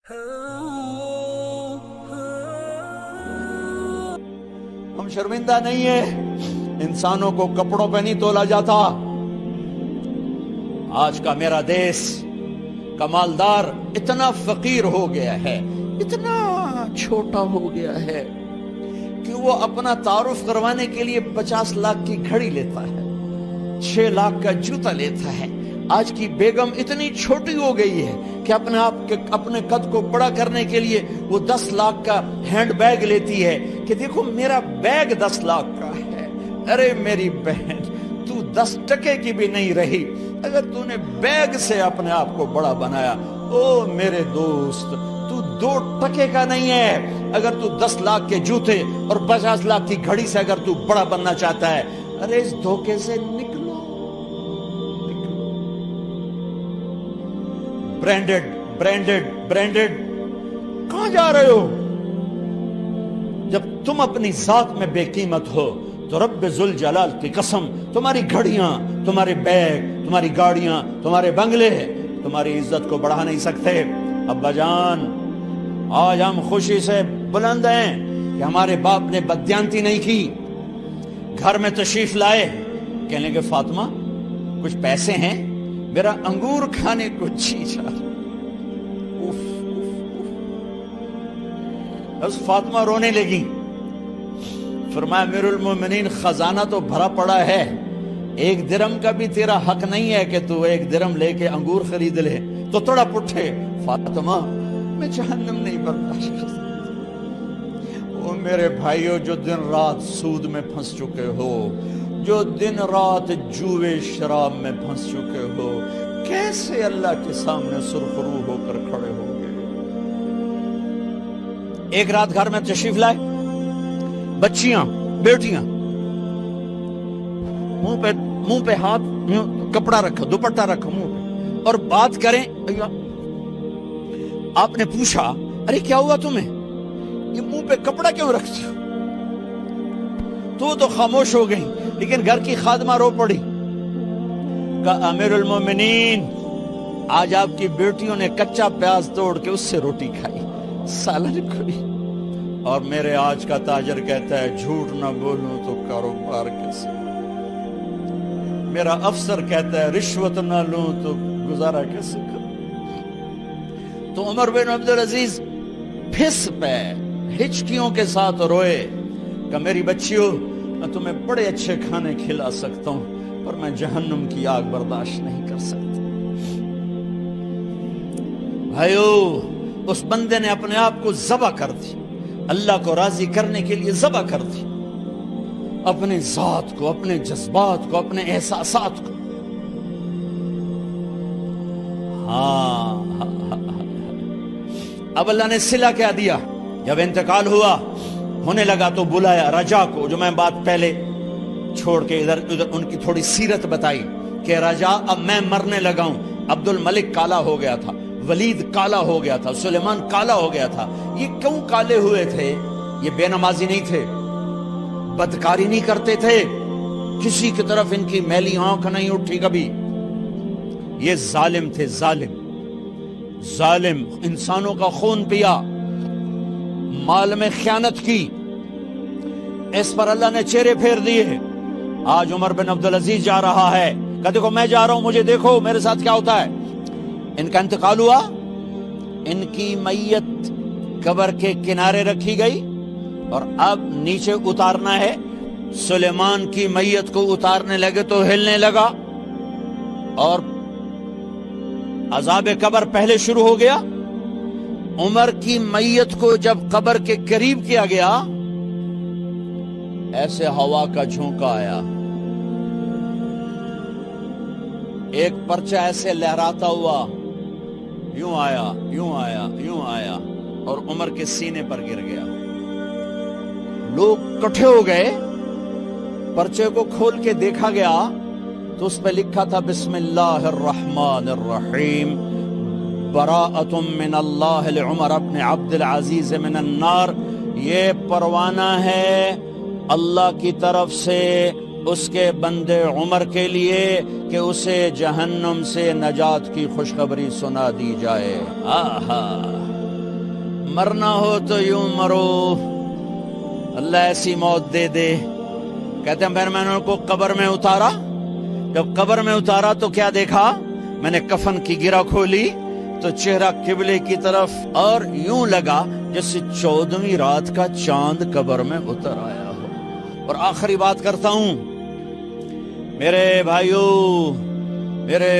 ہم شرمندہ نہیں ہیں، انسانوں کو کپڑوں پہ نہیں تولا جاتا۔ آج کا میرا دیس کا مالدار اتنا فقیر ہو گیا ہے، اتنا چھوٹا ہو گیا ہے کہ وہ اپنا تعارف کروانے کے لیے 50 لاکھ کی گھڑی لیتا ہے، 6 لاکھ کا جوتا لیتا ہے۔ آج کی بیگم اتنی چھوٹی ہو گئی ہے کہ اپنے قد کو بڑا کرنے کے لیے وہ 10 لاکھ کا ہینڈ بیگ لیتی ہے کہ دیکھو میرا بیگ 10 لاکھ کا ہے۔ ارے میری بہن، تو 10 ٹکے کی بھی نہیں رہی اگر تو نے بیگ سے اپنے آپ کو بڑا بنایا۔ او میرے دوست، تو 2 ٹکے کا نہیں ہے اگر تو 10 لاکھ کے جوتے اور 50 لاکھ کی گھڑی سے اگر تو بڑا بننا چاہتا ہے۔ ارے اس دھوکے سے نکلو۔ برینڈڈ کہاں جا رہے ہو؟ جب تم اپنی ذات میں بے قیمت ہو تو رب ذوالجلال کی قسم، تمہاری گھڑیاں، تمہارے بیگ، تمہاری گاڑیاں، تمہارے بنگلے تمہاری عزت کو بڑھا نہیں سکتے۔ ابا جان، آج ہم خوشی سے بلند ہیں کہ ہمارے باپ نے بددیانتی نہیں کی۔ گھر میں تشریف لائے، کہنے کہ فاطمہ کچھ پیسے ہیں، میرا انگور کھانے کو جی چاہ۔ بس فاطمہ رونے لگی، فرمایا امیر المومنین خزانہ تو بھرا پڑا ہے، 1 درم کا بھی تیرا حق نہیں ہے کہ تو 1 درم لے کے انگور خرید لے۔ تو تڑپ اٹھے، فاطمہ میں جہنم نہیں برداشت کر سکتا۔ او میرے بھائیو، جو دن رات سود میں پھنس چکے ہو، جو دن رات جوے شراب میں پھنس چکے ہو، کیسے اللہ کے سامنے سرخرو ہو کر کھڑے ہو گے؟ ایک رات گھر میں تشریف لائے، بچیاں، بیٹیاں، منہ پہ ہاتھ، کپڑا رکھا، دوپٹہ رکھا منہ پہ، اور بات کریں۔ آپ نے پوچھا ارے کیا ہوا تمہیں، یہ منہ پہ کپڑا کیوں رکھتی ہو؟ تو خاموش ہو گئی، لیکن گھر کی خادمہ رو پڑی، کہا امیر المومنین آج آپ کی بیٹیوں نے کچا پیاز توڑ کے اس سے روٹی کھائی، سالن کھائی، اور میرے آج کا تاجر کہتا ہے جھوٹ نہ بولوں تو کاروبار کیسے، میرا افسر کہتا ہے رشوت نہ لوں تو گزارا کیسے کروں۔ تو عمر بن عبدالعزیز پھس پہ ہچکیوں کے ساتھ روئے کہ میری بچیوں، میں تمہیں بڑے اچھے کھانے کھلا سکتا ہوں پر میں جہنم کی آگ برداشت نہیں کر سکتا۔ بھائیو، اس بندے نے اپنے آپ کو ذبح کر دی، اللہ کو راضی کرنے کے لیے ذبح کر دی، اپنے ذات کو، اپنے جذبات کو، اپنے احساسات کو۔ ہاں اب اللہ نے صلہ کیا دیا، جب انتقال ہونے لگا تو بلایا رجا کو، جو میں بات پہلے چھوڑ کے ادھر ان کی تھوڑی سیرت بتائی کہ رجا اب میں مرنے لگا ہوں۔ عبد الملک کالا ہو گیا تھا، ولید کالا ہو گیا تھا، سلیمان کالا ہو گیا تھا۔ یہ کیوں کالے ہوئے تھے؟ یہ بے نمازی نہیں تھے، بدکاری نہیں کرتے تھے، کسی کی طرف ان کی میلی آنکھ نہیں اٹھی کبھی۔ یہ ظالم تھے، ظالم، انسانوں کا خون پیا، مال میں خیانت کی، اس پر اللہ نے چہرے پھیر دیے۔ آج عمر بن عبدالعزیز جا رہا ہے کہ دیکھو میں جا رہا ہوں، مجھے دیکھو میرے ساتھ کیا ہوتا ہے۔ ان کا انتقال ہوا، ان کی میت قبر کے کنارے رکھی گئی اور اب نیچے اتارنا ہے۔ سلیمان کی میت کو اتارنے لگے تو ہلنے لگا اور عذاب قبر پہلے شروع ہو گیا۔ عمر کی میت کو جب قبر کے قریب کیا گیا، ایسے ہوا کا جھونکا آیا، ایک پرچہ ایسے لہراتا ہوا یوں آیا، یوں آیا، یوں آیا اور عمر کے سینے پر گر گیا۔ لوگ اکٹھے ہو گئے، پرچے کو کھول کے دیکھا گیا تو اس پہ لکھا تھا بسم اللہ الرحمن الرحیم، براءۃ من اللہ لعمر بن عبد العزیز من النار۔ یہ پروانہ ہے اللہ کی طرف سے اس کے بندے عمر کے لیے کہ اسے جہنم سے نجات کی خوشخبری سنا دی جائے۔ آہا مرنا ہو تو یوں مرو، اللہ ایسی موت دے دے۔ کہتے ہیں پھر میں نے ان کو قبر میں اتارا، جب قبر میں اتارا تو کیا دیکھا؟ میں نے کفن کی گرہ کھولی تو چہرہ قبلے کی طرف، اور یوں لگا جیسے 14ویں رات کا چاند قبر میں اتر آیا ہو۔ اور آخری بات کرتا ہوں، میرے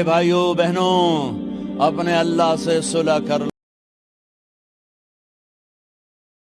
بھائیوں بہنوں، اپنے اللہ سے صلح کر